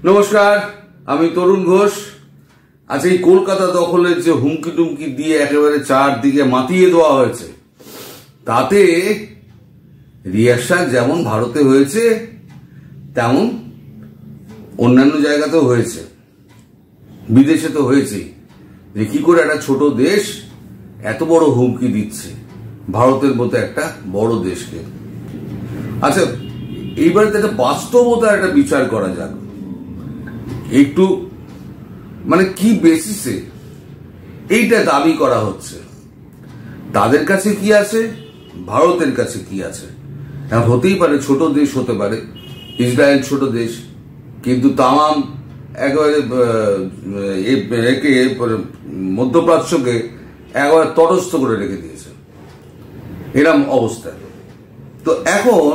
নমস্কার, আমি তরুণ ঘোষ। আচ্ছা, এই কলকাতা দখলের যে হুমকি টুমকি দিয়ে একেবারে চারদিকে মাতিয়ে দেওয়া হয়েছে, তাতে রিয়াকশন যেমন ভারতে হয়েছে তেমন অন্যান্য জায়গাতেও হয়েছে, বিদেশে তো হয়েছেই। যে কি করে একটা ছোট দেশ এত বড় হুমকি দিচ্ছে ভারতের মতো একটা বড় দেশকে। আচ্ছা, এইবারে একটা বাস্তবতা একটা বিচার করা যাক একটু, মানে কি বেসিসে এইটা দাবি করা হচ্ছে। তাদের কাছে কি আছে, ভারতের কাছে কি আছে। হতেই পারে ছোট দেশ, হতে পারে ইসরায়েল ছোট দেশ, কিন্তু তামাম একেবারে একে মধ্যপ্রাচ্যকে একেবারে তটস্থ করে রেখে দিয়েছে এরম অবস্থা। তো এখন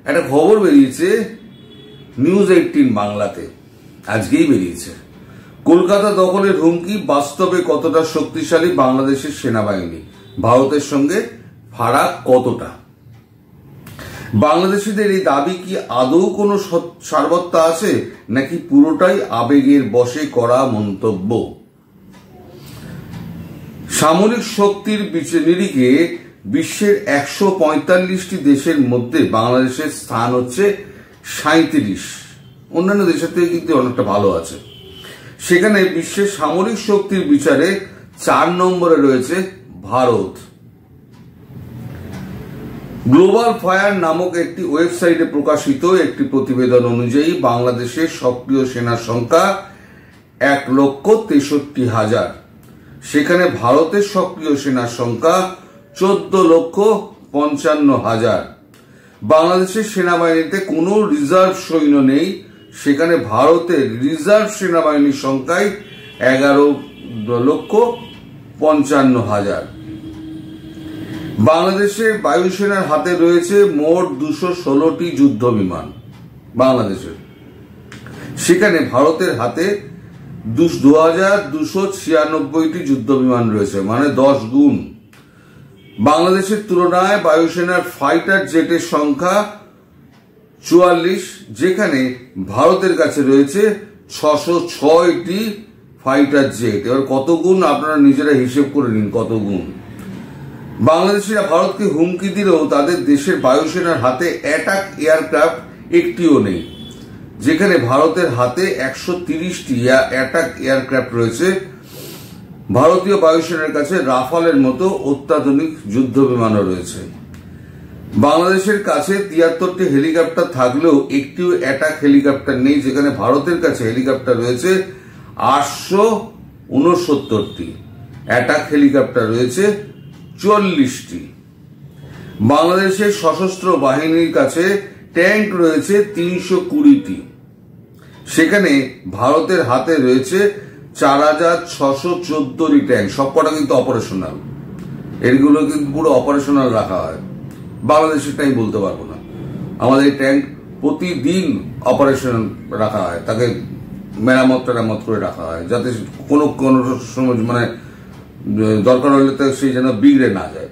একটা খবর বেরিয়েছে নিউজ 18 বাংলাতে, আজকেই বেরিয়েছে। কলকাতা দখলের হুমকি বাস্তবে কতটা শক্তিশালী বাংলাদেশের সেনাবাহিনী, ভারতের সঙ্গে ফারাক কতটা। বাংলাদেশিদের এই দাবি কি আদৌ কোনো সারবত্তা আছে, নাকি পুরোটাই আবেগের বশে করা মন্তব্য। সামরিক শক্তির নিরিখে বিশ্বের 145টি দেশের মধ্যে বাংলাদেশের স্থান হচ্ছে 37। অন্যান্য দেশের থেকে কিন্তু অনেকটা ভালো আছে। সেখানে বিশ্বের সামরিক শক্তির বিচারে 4 নম্বরে রয়েছে ভারত। গ্লোবাল ফায়ার নামক একটি ওয়েবসাইটে প্রকাশিত একটি প্রতিবেদন অনুযায়ী বাংলাদেশের সক্রিয় সেনার সংখ্যা 1,63,000। সেখানে ভারতের সক্রিয় সেনার সংখ্যা 14,55,000। বাংলাদেশের সেনাবাহিনীতে কোনো রিজার্ভ সৈন্য নেই, সেখানে ভারতের রিজার্ভ সেনাবাহিনীর সংখ্যায় 11,55,000। বাংলাদেশের বায়ুসেনার হাতে রয়েছে মোট 216টি যুদ্ধ বিমান বাংলাদেশের, সেখানে ভারতের হাতে 2,296টি যুদ্ধ বিমান রয়েছে, মানে 10 গুণ। বাংলাদেশের তুলনায় বায়ুসেনার ফাইটার জেটের সংখ্যা 44, যেখানে ভারতের কাছে রয়েছে 606টি ফাইটার জেট। এবার কত গুণ আপনারা নিজেরা হিসেব করে নিন, কত গুণ। বাংলাদেশিরা ভারতকে হুমকি দিলেও তাদের দেশের বায়ুসেনার হাতে অ্যাটাক এয়ারক্রাফট একটিও নেই, যেখানে ভারতের হাতে 130টি অ্যাটাক এয়ারক্রাফট রয়েছে। ভারতীয় বায়ুসেনার কাছে রাফালের মতো অত্যাধুনিক যুদ্ধ বিমানও রয়েছে। বাংলাদেশের কাছে 73টি হেলিকপ্টার থাকলেও একটিও অ্যাটাক হেলিকপ্টার নেই, যেখানে ভারতের কাছে হেলিকপ্টার রয়েছে 869টি, অ্যাটাক হেলিকপ্টার রয়েছে 40টি। বাংলাদেশের সশস্ত্র বাহিনীর কাছে ট্যাঙ্ক রয়েছে 320টি, সেখানে ভারতের হাতে রয়েছে 4,614টি ট্যাঙ্ক। সবকটা কিন্তু অপারেশনাল, এগুলো কিন্তু পুরো অপারেশনাল রাখা হয়। বাংলাদেশের ট্যাঙ্ক বলতে পারবো না, আমাদের ট্যাঙ্ক প্রতিদিন অপারেশনাল রাখা হয়, তাকে মেরামত করে রাখা হয়, যাতে কোনো সময় মানে দরকার হলে তো সেই যেন বিগড়ে না যায়।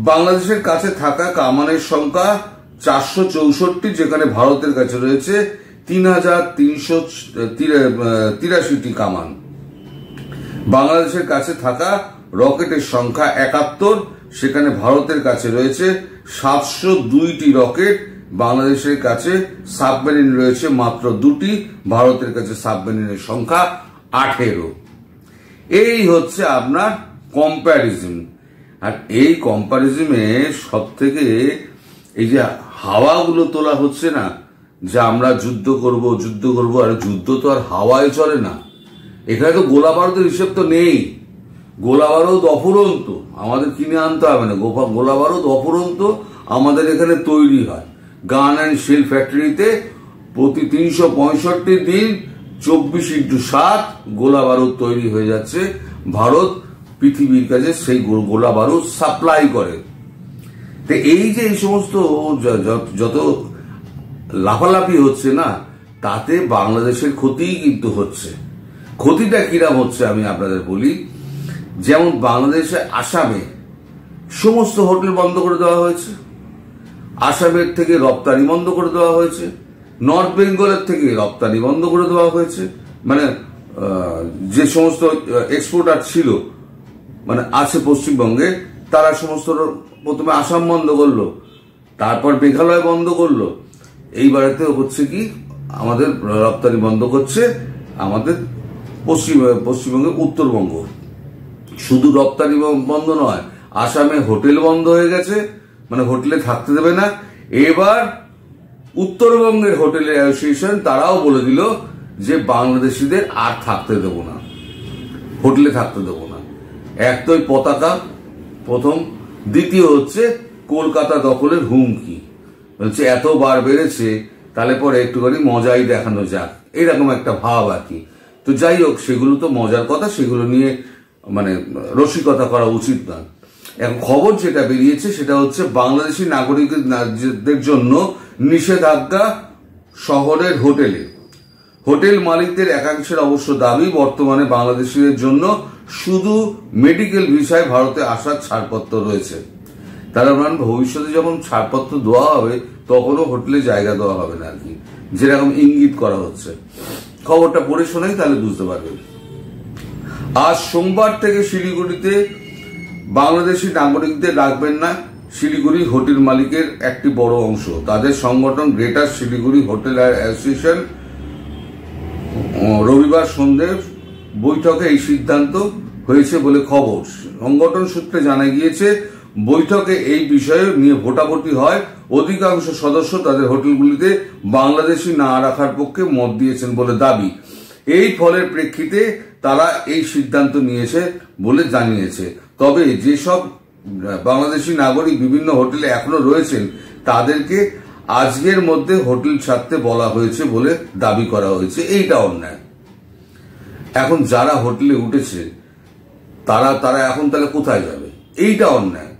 বাংলাদেশের কাছে থাকা কামানের সংখ্যা 464, যেখানে ভারতের কাছে রয়েছে 3,383টি কামান। বাংলাদেশের কাছে থাকা রকেটের সংখ্যা 71, সেখানে ভারতের কাছে রয়েছে 702টি রকেট। বাংলাদেশের কাছে সাবমেরিন রয়েছে মাত্র 2টি, ভারতের কাছে সাবমেরিনের সংখ্যা 18। এই হচ্ছে আপনার কম্প্যারিজন। আর এই কম্প্যারিজনে সব থেকে এই যে হাওয়াগুলো তোলা হচ্ছে না, যে আমরা যুদ্ধ করব, আর যুদ্ধ তো আর হাওয়ায় চলে না। এখানে তো গোলা বারুদের হিসেব তো নেই। গোলা বারুদ অফুরন্ত, আমাদের কিনে আনতে হবে না। গোলা বারুদ অফুরন্ত আমাদের এখানে তৈরি হয়। গান অ্যান্ড শিল ফ্যাক্টরিতে প্রতি 365 দিন 24x7 গোলা বারুদ তৈরি হয়ে যাচ্ছে। ভারত পৃথিবীর কাছে সেই গোলা বারুদ সাপ্লাই করে। তো এই যে এই সমস্ত যত লাফালাফি হচ্ছে না, তাতে বাংলাদেশের ক্ষতিই কিন্তু হচ্ছে। ক্ষতিটা কিরাম হচ্ছে আমি আপনাদের বলি। যেমন বাংলাদেশে আসামে সমস্ত হোটেল বন্ধ করে দেওয়া হয়েছে, আসামের থেকে রপ্তানি বন্ধ করে দেওয়া হয়েছে, নর্থ বেঙ্গলের থেকে রপ্তানি বন্ধ করে দেওয়া হয়েছে। মানে যে সমস্ত এক্সপোর্টার ছিল মানে আছে পশ্চিমবঙ্গে, তারা সমস্ত প্রথমে আসাম বন্ধ করলো, তারপর মেঘালয় বন্ধ করলো। এইবারেতে হচ্ছে কি আমাদের রপ্তানি বন্ধ করছে আমাদের পশ্চিমবঙ্গে উত্তরবঙ্গ। শুধু রপ্তানি বন্ধ নয়, আসামে হোটেল বন্ধ হয়ে গেছে, মানে হোটেলে থাকতে দেবে না। এবার উত্তরবঙ্গের হোটেলের অ্যাসোসিয়েশন তারাও বলে দিল যে বাংলাদেশিদের আর থাকতে দেবো না, হোটেলে থাকতে দেবো না। এক তো পতাকা প্রথম, দ্বিতীয় হচ্ছে কলকাতা দখলের হুমকি। বলছে এত বার বেড়েছে, তাহলে পরে একটুখানি মজাই দেখানো যাক, এরকম একটা ভাব আর কি। তো যাই হোক, সেগুলো তো মজার কথা, সেগুলো নিয়ে মানে রসিকতা করা উচিত না। এখন খবর যেটা বেরিয়েছে সেটা হচ্ছে বাংলাদেশি নাগরিকদের জন্য নিষেধাজ্ঞা শহরের হোটেলে। হোটেল মালিকদের একাংশের অবশ্য দাবি, বর্তমানে বাংলাদেশিদের জন্য শুধু মেডিকেল ভিসায় ভারতে আসার ছাড়পত্র রয়েছে। তারা মানে ভবিষ্যতে যখন ছাড়পত্র দেওয়া হবে তখনও হোটেলে জায়গা দেওয়া হবে না আর কি, যেরকম ইঙ্গিত করা হচ্ছে। খবরটা পড়ে শোনাই, তাহলে বুঝতে পারবেন। আজ সোমবার থেকে শিলিগুড়িতে বাংলাদেশি নাগরিকদের রাখবেন না শিলিগুড়ি হোটেল মালিকের একটি বড় অংশ। তাদের সংগঠন গ্রেটার শিলিগুড়ি হোটেল অ্যাসোসিয়েশন রবিবার সন্ধ্যে বৈঠকে এই সিদ্ধান্ত হয়েছে বলে খবর। সংগঠন সূত্রে জানা গিয়েছে, বৈঠকে এই বিষয়ে নিয়ে ভোটাভুটি হয়। অধিকাংশ সদস্য তাদের হোটেলগুলিতে বাংলাদেশি না রাখার পক্ষে মত দিয়েছেন বলে দাবি। এই ফলের প্রেক্ষিতে তারা এই সিদ্ধান্ত নিয়েছে বলে জানিয়েছে। তবে যেসব বাংলাদেশি নাগরিক বিভিন্ন হোটেলে এখনো রয়েছেন তাদেরকে আজকের মধ্যে হোটেল ছাড়তে বলা হয়েছে বলে দাবি করা হয়েছে। এইটা অন্যায়। এখন যারা হোটেলে উঠেছে তারা এখন তাহলে কোথায় যাবে? এইটা অন্যায়।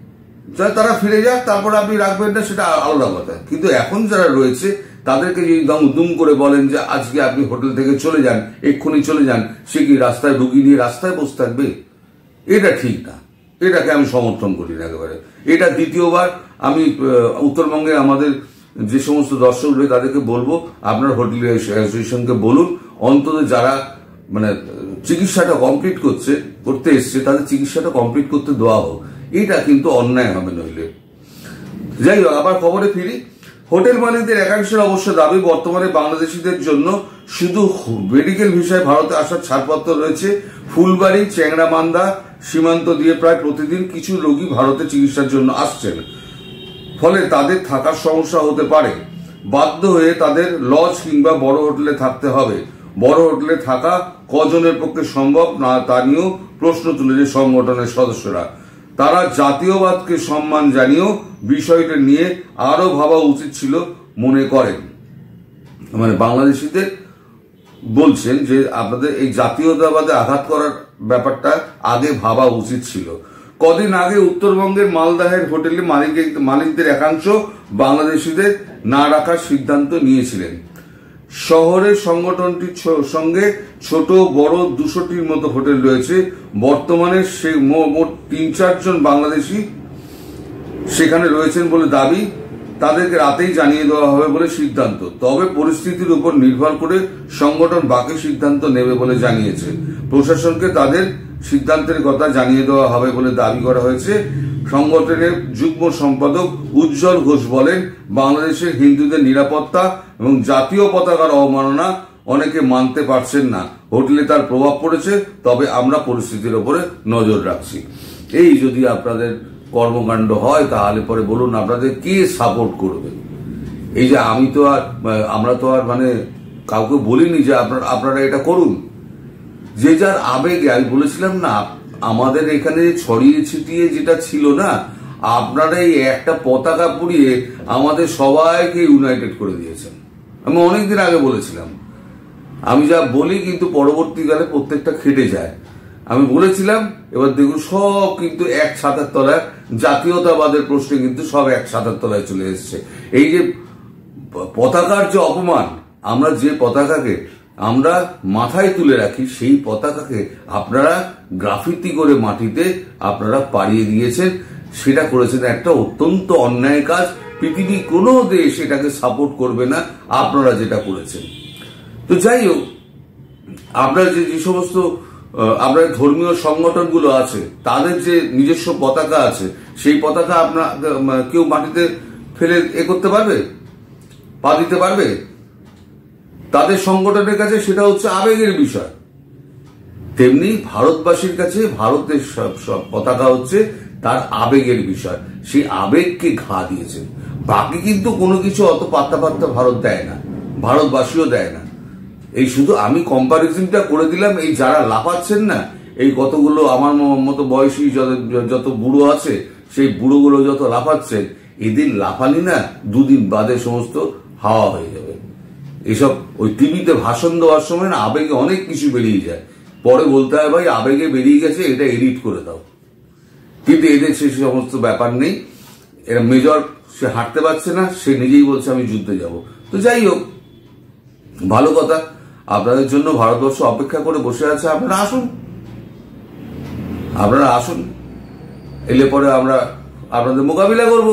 তারা ফিরে যাক, তারপরে আপনি রাখবেন না, সেটা আলাদা কথা। কিন্তু এখন যারা রয়েছে তাদেরকে যদি দুম করে বলেন যে আজকে আপনি হোটেল থেকে চলে যান, এক্ষুনি চলে যান, সে কি রাস্তায় ঢুকিয়ে নিয়ে রাস্তায় বসে থাকবে? এটা ঠিক না, এটাকে আমি সমর্থন করি না একেবারে। এটা দ্বিতীয়বার আমি উত্তরবঙ্গে আমাদের যে সমস্ত দর্শক রয়েছে তাদেরকে বলবো, আপনার হোটেল অ্যাসোসিয়েশনকে বলুন অন্তত যারা মানে চিকিৎসাটা করতে এসছে তাদের চিকিৎসাটা কমপ্লিট করতে দেওয়া হোক। এটা কিন্তু অন্যায় হবে নইলে। যাই হোক, আবার খবরে ফিরি। হোটেল মালিকদের একাংশের অবশ্য দাবি, বর্তমানে বাংলাদেশিদের জন্য শুধু মেডিকেল ভিসায় ভারতে আসার ছাড়পত্র রয়েছে। ফুলবাড়ি চ্যাংড়ামান্দা সীমান্ত দিয়ে প্রায় প্রতিদিন কিছু রোগী ভারতে চিকিৎসার জন্য আসছেন, ফলে তাদের থাকার সমস্যা হতে পারে। বাধ্য হয়ে তাদের লজ কিংবা বড় হোটেলে থাকতে হবে। বড় হোটেলে থাকা কজনের পক্ষে সম্ভব না তা নিয়েও প্রশ্ন তুলেছে সংগঠনের সদস্যরা। তারা জাতীয়বাদকে সম্মান জানিয়েও বিষয়টা নিয়ে আরো ভাবা উচিত ছিল মনে করেন। মানে বাংলাদেশিদের বলছেন যে আপনাদের এই জাতীয়তাবাদে আঘাত করার ব্যাপারটা আগে ভাবা উচিত ছিল। কদিন আগে উত্তরবঙ্গের মালদাহের হোটেলে মালিকদের একাংশ বাংলাদেশিদের না রাখার সিদ্ধান্ত নিয়েছিলেন। শহরের সংগঠনটির সঙ্গে ছোট বড় 200টির মতো হোটেল রয়েছে। বর্তমানে সে মোট 3-4 জন বাংলাদেশি সেখানে রয়েছেন বলে দাবি। তাদেরকে রাতেই জানিয়ে দেওয়া হবে বলে সিদ্ধান্ত। তবে পরিস্থিতির উপর নির্ভর করে সংগঠন বাকি সিদ্ধান্ত নেবে বলে জানিয়েছে। প্রশাসনকে তাদের সিদ্ধান্তের কথা জানিয়ে দেওয়া হবে বলে দাবি করা হয়েছে। সংগঠনের যুগ্ম সম্পাদক উজ্জ্বল ঘোষ বলেন, বাংলাদেশের হিন্দুদের নিরাপত্তা এবং জাতীয় পতাকার অবমাননা অনেকে মানতে পারছেন না। হোটেলে তার প্রভাব পড়েছে, তবে আমরা পরিস্থিতির উপরে নজর রাখছি। এই যদি আপনাদের কর্মকাণ্ড হয় তাহলে পরে বলুন আপনাদের কে সাপোর্ট করবে? এই যে আমরা তো আর মানে কাউকে বলিনি যে আপনারা এটা করুন। যে যার আবেগে, আমি বলেছিলাম না আমাদের এখানে ছড়িয়ে ছিটিয়ে যেটা ছিল না, আপনারা এই একটা পতাকা পুড়িয়ে আমাদের সবাইকে ইউনাইটেড করে দিয়েছেন। আমি অনেকদিন আগে বলেছিলাম, আমি যা বলি কিন্তু পরবর্তীকালে প্রত্যেকটা খেটে যায়। আমি বলেছিলাম, এবার দেখুন সব কিন্তু এক ছাতার তলায়, জাতীয়তাবাদের প্রশ্নে কিন্তু সব এক ছাতার তলায় চলে এসছে। এই যে পতাকার যে অপমান, আমরা যে পতাকাকে আমরা মাথায় তুলে রাখি সেই পতাকাকে আপনারা গ্রাফিতি করে মাটিতে আপনারা পাড়িয়ে দিয়েছেন। সেটা করেছেন একটা অত্যন্ত অন্যায় কাজ। পৃথিবীর কোনো দেশ এটাকে সাপোর্ট করবে না আপনারা যেটা করেছেন। তো যাই হোক, আপনার যে সমস্ত আপনার ধর্মীয় সংগঠনগুলো আছে তাদের যে নিজস্ব পতাকা আছে, সেই পতাকা আপনার কেউ মাটিতে ফেলে করতে পারবে, পা দিতে পারবে? তাদের সংগঠনের কাছে সেটা হচ্ছে আবেগের বিষয়। তেমনি ভারতবাসীর কাছে ভারতের সব পতাকা হচ্ছে তার আবেগের বিষয়। সেই আবেগকে ঘা দিয়েছেন। বাকি কিন্তু কোনো কিছু অত পাত্তা ভারত দেয় না, ভারতবাসীও দেয় না। এই শুধু আমি কম্পারিজনটা করে দিলাম। এই যারা লাফাচ্ছেন না, এই কতগুলো আমার মতো বয়সী যত বুড়ো আছে, সেই বুড়োগুলো যত লাফাচ্ছেন, এদিন লাফানি না, দুদিন বাদে সমস্ত হাওয়া হয়ে যাবে। এসব ওই টিভিতে ভাষণ দেওয়ার সময় না আবেগে অনেক কিছু বেরিয়ে যায়, পরে বলতে হয় ভাই আবেগে বেরিয়ে গেছে, এটা এডিট করে দাও। কিন্তু এদের সে সমস্ত ব্যাপার নেই। এরা মেজর, সে হাঁটতে পারছে না, সে নিজেই বলছে আমি যুদ্ধে যাব। তো যাই হোক, ভালো কথা, আপনাদের জন্য ভারতবর্ষ অপেক্ষা করে বসে আছে। আপনারা আসুন, এলে পরে আমরা আপনাদের মোকাবিলা করব।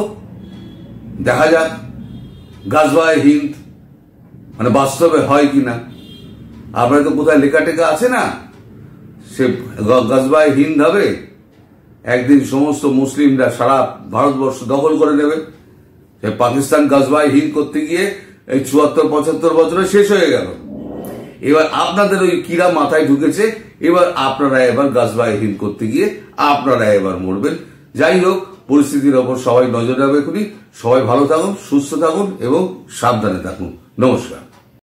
দেখা যাক গাজওয়ায়ে হিন্দ মানে বাস্তবে হয় কিনা। আপনার তো কোথায় লেখা টেখা আছে না, সে গাজওয়ায়ে হিন্দ হবে। একদিন সমস্ত মুসলিমরা সারা ভারতবর্ষ দখল করে নেবে। পাকিস্তান গাজওয়ায়ে হিন্দ করতে গিয়ে এই ৭৪-৭৫ বছরে শেষ হয়ে গেল। এবার আপনাদের ওই কিরা মাথায় ঢুকেছে, আপনারা গাজওয়ায়ে হিন্দ করতে গিয়ে আপনারা মরবেন। যাই হোক, পরিস্থিতির ওপর সবাই নজর রাখবে। সবাই ভালো থাকুন, সুস্থ থাকুন এবং সাবধানে থাকুন। নমস্কার।